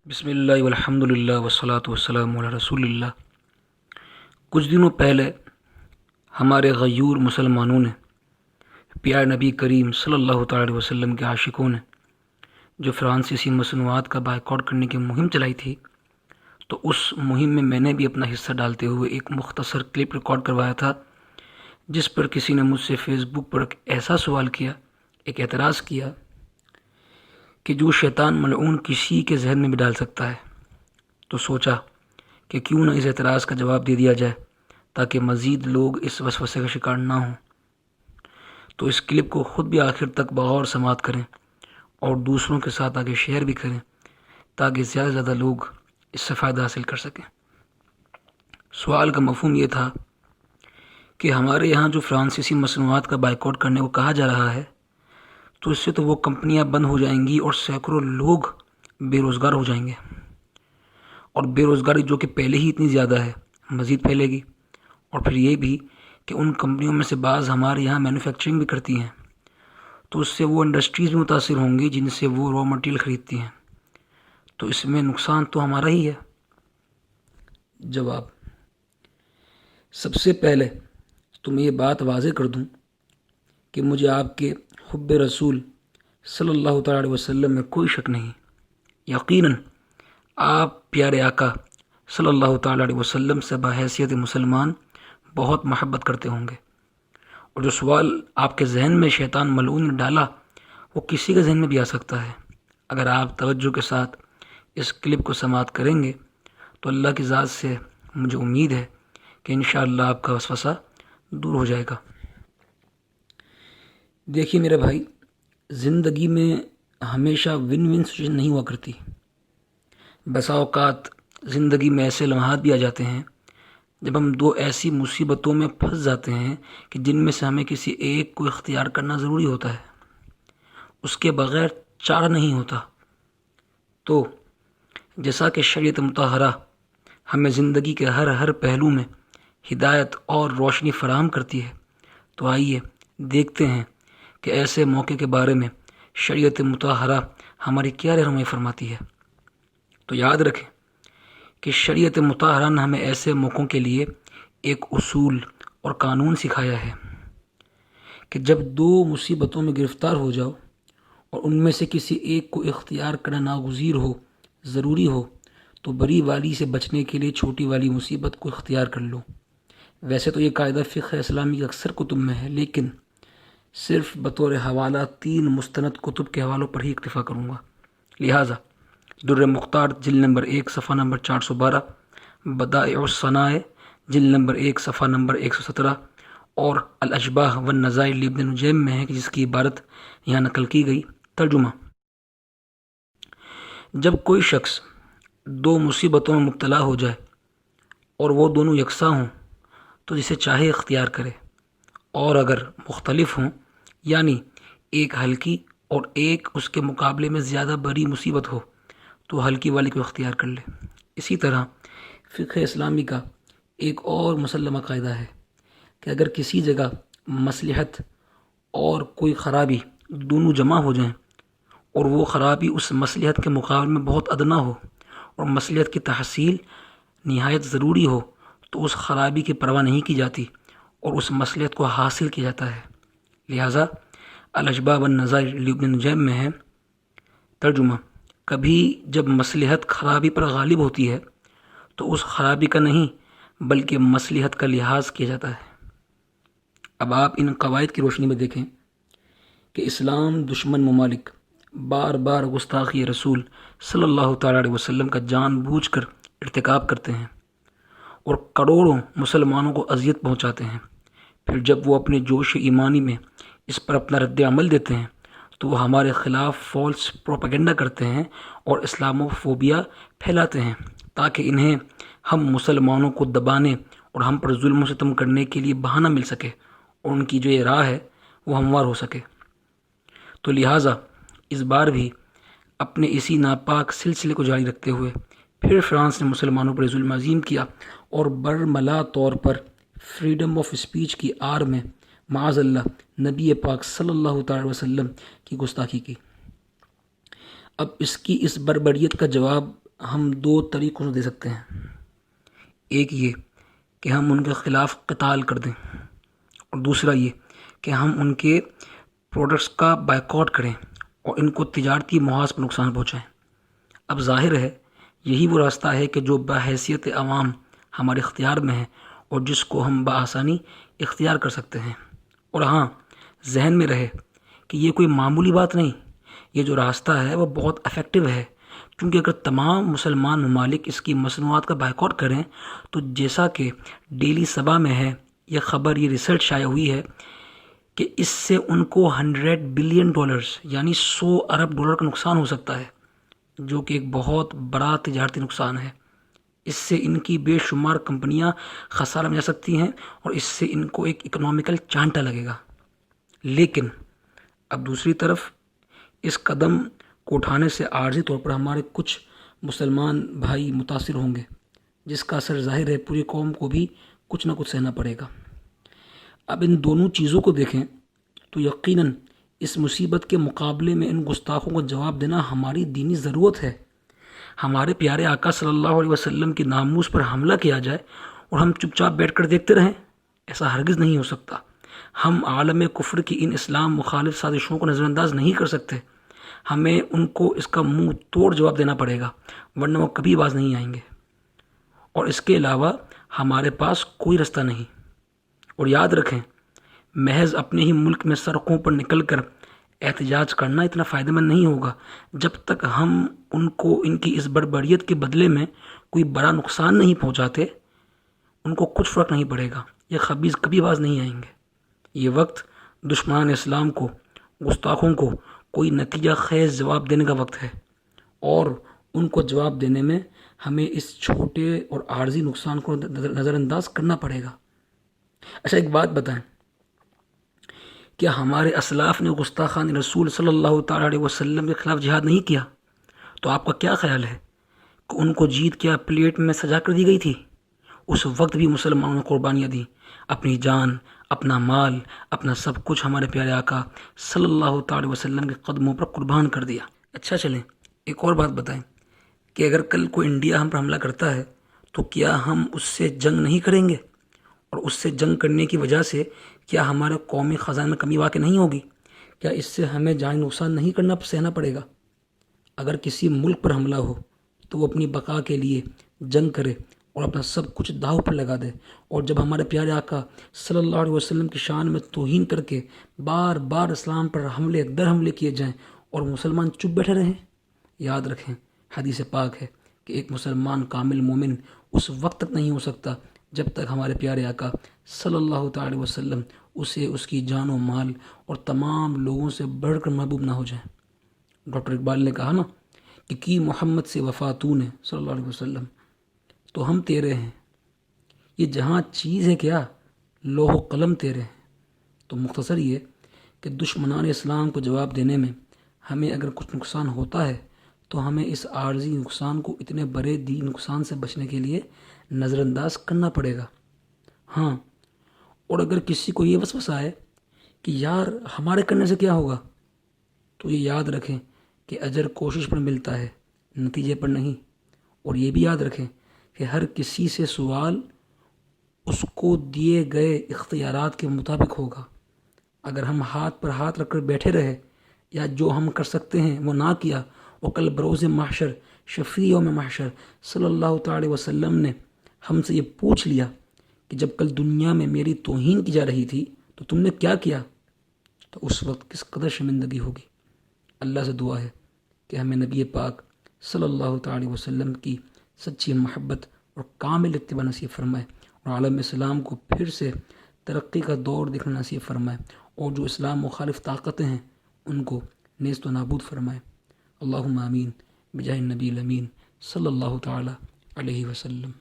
بسم اللہ والحمد للہ والصلاۃ والسلام علی رسول اللہ۔ کچھ دنوں پہلے ہمارے غیور مسلمانوں نے، پیارے نبی کریم صلی اللہ تعالی علیہ وسلم کے عاشقوں نے جو فرانسیسی مصنوعات کا بائیکاٹ کرنے کی مہم چلائی تھی، تو اس مہم میں نے بھی اپنا حصہ ڈالتے ہوئے ایک مختصر کلپ ریکارڈ کروایا تھا، جس پر کسی نے مجھ سے فیس بک پر ایک ایسا سوال کیا، ایک اعتراض کیا کہ جو شیطان ملعون کسی کے ذہن میں بھی ڈال سکتا ہے، تو سوچا کہ کیوں نہ اس اعتراض کا جواب دے دیا جائے تاکہ مزید لوگ اس وسوسے کا شکار نہ ہوں۔ تو اس کلپ کو خود بھی آخر تک بغور سماعت کریں اور دوسروں کے ساتھ آگے شیئر بھی کریں تاکہ زیادہ سے زیادہ لوگ اس سے فائدہ حاصل کر سکیں۔ سوال کا مفہوم یہ تھا کہ ہمارے یہاں جو فرانسیسی مصنوعات کا بائیکاٹ کرنے کو کہا جا رہا ہے، تو اس سے تو وہ کمپنیاں بند ہو جائیں گی اور سینکڑوں لوگ بے روزگار ہو جائیں گے، اور بے روزگاری جو کہ پہلے ہی اتنی زیادہ ہے مزید پھیلے گی۔ اور پھر یہ بھی کہ ان کمپنیوں میں سے بعض ہمارے یہاں مینوفیکچرنگ بھی کرتی ہیں، تو اس سے وہ انڈسٹریز بھی متاثر ہوں گی جن سے وہ را مٹیریل خریدتی ہیں، تو اس میں نقصان تو ہمارا ہی ہے۔ جواب: سب سے پہلے تو میں یہ بات واضح کر دوں کہ مجھے آپ کے حب رسول صلی اللہ تعالی علیہ وسلم میں کوئی شک نہیں۔ یقیناً آپ پیارے آقا صلی اللہ تعالی علیہ وسلم سے بحیثیت مسلمان بہت محبت کرتے ہوں گے، اور جو سوال آپ کے ذہن میں شیطان ملعون نے ڈالا، وہ کسی کے ذہن میں بھی آ سکتا ہے۔ اگر آپ توجہ کے ساتھ اس کلپ کو سماعت کریں گے تو اللہ کی ذات سے مجھے امید ہے کہ انشاءاللہ آپ کا وسوسہ دور ہو جائے گا۔ دیکھیے میرے بھائی، زندگی میں ہمیشہ ون ون سچویشن نہیں ہوا کرتی۔ بسا اوقات زندگی میں ایسے لمحات بھی آ جاتے ہیں جب ہم دو ایسی مصیبتوں میں پھنس جاتے ہیں کہ جن میں سے ہمیں کسی ایک کو اختیار کرنا ضروری ہوتا ہے، اس کے بغیر چارہ نہیں ہوتا۔ تو جیسا کہ شریعت مطہرہ ہمیں زندگی کے ہر پہلو میں ہدایت اور روشنی فراہم کرتی ہے، تو آئیے دیکھتے ہیں کہ ایسے موقع کے بارے میں شریعت مطہرہ ہماری کیا رہنمائی فرماتی ہے۔ تو یاد رکھیں کہ شریعت مطہرہ نے ہمیں ایسے موقعوں کے لیے ایک اصول اور قانون سکھایا ہے کہ جب دو مصیبتوں میں گرفتار ہو جاؤ اور ان میں سے کسی ایک کو اختیار کرنا ناگزیر ہو، ضروری ہو، تو بڑی والی سے بچنے کے لیے چھوٹی والی مصیبت کو اختیار کر لو۔ ویسے تو یہ قاعدہ فقہ اسلامی کے اکثر کتب میں ہے، لیکن صرف بطور حوالہ 3 مستند کتب کے حوالوں پر ہی اکتفا کروں گا۔ لہٰذا در مختار جلد نمبر 1 صفحہ نمبر 412، بدائع الصنائع جلد نمبر 1 صفحہ نمبر 117، اور الاشباح والنظائر لابن نجیم میں ہے کہ جس کی عبارت یہاں نقل کی گئی۔ ترجمہ: جب کوئی شخص 2 مصیبتوں میں مبتلا ہو جائے اور وہ دونوں یکساں ہوں تو جسے چاہے اختیار کرے، اور اگر مختلف ہوں یعنی ایک ہلکی اور ایک اس کے مقابلے میں زیادہ بڑی مصیبت ہو تو ہلکی والی کو اختیار کر لے۔ اسی طرح فقہ اسلامی کا ایک اور مسلمہ قاعدہ ہے کہ اگر کسی جگہ مصلحت اور کوئی خرابی دونوں جمع ہو جائیں اور وہ خرابی اس مصلحت کے مقابلے میں بہت ادنا ہو اور مصلحت کی تحصیل نہایت ضروری ہو، تو اس خرابی کی پرواہ نہیں کی جاتی اور اس مصلحت کو حاصل کیا جاتا ہے۔ لہٰذا الاشباح والنظائر لابن نجیم میں ہے۔ ترجمہ: کبھی جب مصلحت خرابی پر غالب ہوتی ہے تو اس خرابی کا نہیں بلکہ مصلحت کا لحاظ کیا جاتا ہے۔ اب آپ ان قواعد کی روشنی میں دیکھیں کہ اسلام دشمن ممالک بار بار گستاخی رسول صلی اللہ تعالی علیہ وسلم کا جان بوجھ کر ارتکاب کرتے ہیں اور کروڑوں مسلمانوں کو اذیت پہنچاتے ہیں۔ پھر جب وہ اپنے جوش ایمانی میں اس پر اپنا رد عمل دیتے ہیں تو وہ ہمارے خلاف فالس پروپیگنڈا کرتے ہیں اور اسلامو فوبیا پھیلاتے ہیں تاکہ انہیں ہم مسلمانوں کو دبانے اور ہم پر ظلم و ستم کرنے کے لیے بہانہ مل سکے اور ان کی جو یہ راہ ہے وہ ہموار ہو سکے۔ تو لہٰذا اس بار بھی اپنے اسی ناپاک سلسلے کو جاری رکھتے ہوئے پھر فرانس نے مسلمانوں پر ظلم عظیم کیا اور برملا طور پر فریڈم آف اسپیچ کی آڑ میں معاذ اللہ نبی پاک صلی اللہ تعالی وسلم کی گستاخی کی۔ اب اس کی اس بربریت کا جواب ہم دو طریقوں سے دے سکتے ہیں. ایک یہ کہ ہم ان کے خلاف قتال کر دیں، اور دوسرا یہ کہ ہم ان کے پروڈکٹس کا بائیکاٹ کریں اور ان کو تجارتی محاذ پر نقصان پہنچائیں. اب ظاہر ہے یہی وہ راستہ ہے کہ جو بحیثیت عوام ہمارے اختیار میں ہے اور جس کو ہم بآسانی اختیار کر سکتے ہیں. اور ہاں، ذہن میں رہے کہ یہ کوئی معمولی بات نہیں، یہ جو راستہ ہے وہ بہت افیکٹو ہے، کیونکہ اگر تمام مسلمان ممالک اس کی مصنوعات کا بائیکاٹ کریں تو جیسا کہ ڈیلی صبا میں ہے یہ خبر، یہ ریسرچ شائع ہوئی ہے کہ اس سے ان کو $100 بلین یعنی $100 ارب کا نقصان ہو سکتا ہے، جو کہ ایک بہت بڑا تجارتی نقصان ہے. اس سے ان کی بے شمار کمپنیاں خسارہ میں جا سکتی ہیں اور اس سے ان کو ایک اکنامیکل چانٹا لگے گا. لیکن اب دوسری طرف اس قدم کو اٹھانے سے عارضی طور پر ہمارے کچھ مسلمان بھائی متاثر ہوں گے، جس کا اثر ظاہر ہے پوری قوم کو بھی کچھ نہ کچھ سہنا پڑے گا. اب ان دونوں چیزوں کو دیکھیں تو یقیناً اس مصیبت کے مقابلے میں ان گستاخوں کو جواب دینا ہماری دینی ضرورت ہے. ہمارے پیارے آقا صلی اللہ علیہ وسلم کی ناموس پر حملہ کیا جائے اور ہم چپ چاپ بیٹھ کر دیکھتے رہیں، ایسا ہرگز نہیں ہو سکتا. ہم عالم کفر کی ان اسلام مخالف سازشوں کو نظر انداز نہیں کر سکتے. ہمیں ان کو اس کا منہ توڑ جواب دینا پڑے گا، ورنہ وہ کبھی باز نہیں آئیں گے، اور اس کے علاوہ ہمارے پاس کوئی رستہ نہیں. اور یاد رکھیں، محض اپنے ہی ملک میں سڑکوں پر نکل کر احتجاج کرنا اتنا فائدہ مند نہیں ہوگا جب تک ہم ان کو ان کی اس بربریت کے بدلے میں کوئی بڑا نقصان نہیں پہنچاتے. ان کو کچھ فرق نہیں پڑے گا، یہ خبیث کبھی باز نہیں آئیں گے. یہ وقت دشمنان اسلام کو، گستاخوں کو کوئی نتیجہ خیز جواب دینے کا وقت ہے، اور ان کو جواب دینے میں ہمیں اس چھوٹے اور عارضی نقصان کو نظر انداز کرنا پڑے گا. اچھا، ایک بات بتائیں، کیا ہمارے اسلاف نے گستاخان رسول صلی اللہ تعالیٰ علیہ وسلم کے خلاف جہاد نہیں کیا؟ تو آپ کا کیا خیال ہے کہ ان کو جیت کیا پلیٹ میں سجا کر دی گئی تھی؟ اس وقت بھی مسلمانوں نے قربانیاں دیں، اپنی جان، اپنا مال، اپنا سب کچھ ہمارے پیارے آقا صلی اللہ تعالی وسلم کے قدموں پر قربان کر دیا. اچھا چلیں، ایک اور بات بتائیں کہ اگر کل کوئی انڈیا ہم پر حملہ کرتا ہے تو کیا ہم اس سے جنگ نہیں کریں گے؟ اور اس سے جنگ کرنے کی وجہ سے کیا ہمارے قومی خزانے میں کمی واقع نہیں ہوگی؟ کیا اس سے ہمیں جانی نقصان نہیں سہنا پڑے گا؟ اگر کسی ملک پر حملہ ہو تو وہ اپنی بقا کے لیے جنگ کرے اور اپنا سب کچھ داؤ پر لگا دے، اور جب ہمارے پیارے آقا صلی اللہ علیہ وسلم کی شان میں توہین کر کے بار بار اسلام پر حملے در حملے کیے جائیں اور مسلمان چپ بیٹھے رہیں، یاد رکھیں حدیث پاک ہے کہ ایک مسلمان کامل مومن اس وقت تک نہیں ہو سکتا جب تک ہمارے پیارے آقا صلی اللہ تعالی وسلم اسے اس کی جان و مال اور تمام لوگوں سے بڑھ کر محبوب نہ ہو جائیں. ڈاکٹر اقبال نے کہا نا کہ کی محمد سے وفا تو نے صلی اللہ علیہ وسلم، تو ہم تیرے ہیں، یہ جہاں چیز ہے کیا، لوح و قلم تیرے ہیں. تو مختصر یہ کہ دشمنان اسلام کو جواب دینے میں ہمیں اگر کچھ نقصان ہوتا ہے تو ہمیں اس عارضی نقصان کو اتنے بڑے نقصان سے بچنے کے لیے نظر انداز کرنا پڑے گا. ہاں، اور اگر کسی کو یہ وسوسہ آئے کہ یار ہمارے کرنے سے کیا ہوگا، تو یہ یاد رکھیں کہ اجر کوشش پر ملتا ہے، نتیجے پر نہیں. اور یہ بھی یاد رکھیں کہ ہر کسی سے سوال اس کو دیے گئے اختیارات کے مطابق ہوگا. اگر ہم ہاتھ پر ہاتھ رکھ کر بیٹھے رہے یا جو ہم کر سکتے ہیں وہ نہ کیا، اور کل بروز محشر شفیع یوم محشر صلی اللہ تعالی وسلم نے ہم سے یہ پوچھ لیا کہ جب کل دنیا میں میری توہین کی جا رہی تھی تو تم نے کیا کیا، تو اس وقت کس قدر شرمندگی ہوگی. اللہ سے دعا ہے کہ ہمیں نبی پاک صلی اللہ تعالی وسلم کی سچی محبت اور کامل اتباع نصیب فرمائے، اور عالم اسلام کو پھر سے ترقی کا دور دیکھنا نصیب فرمائے، اور جو اسلام مخالف طاقتیں ہیں ان کو نیست و نابود فرمائے. اللہم آمین بجاہ النبی الامین صلی اللہ تعالی علیہ وسلم.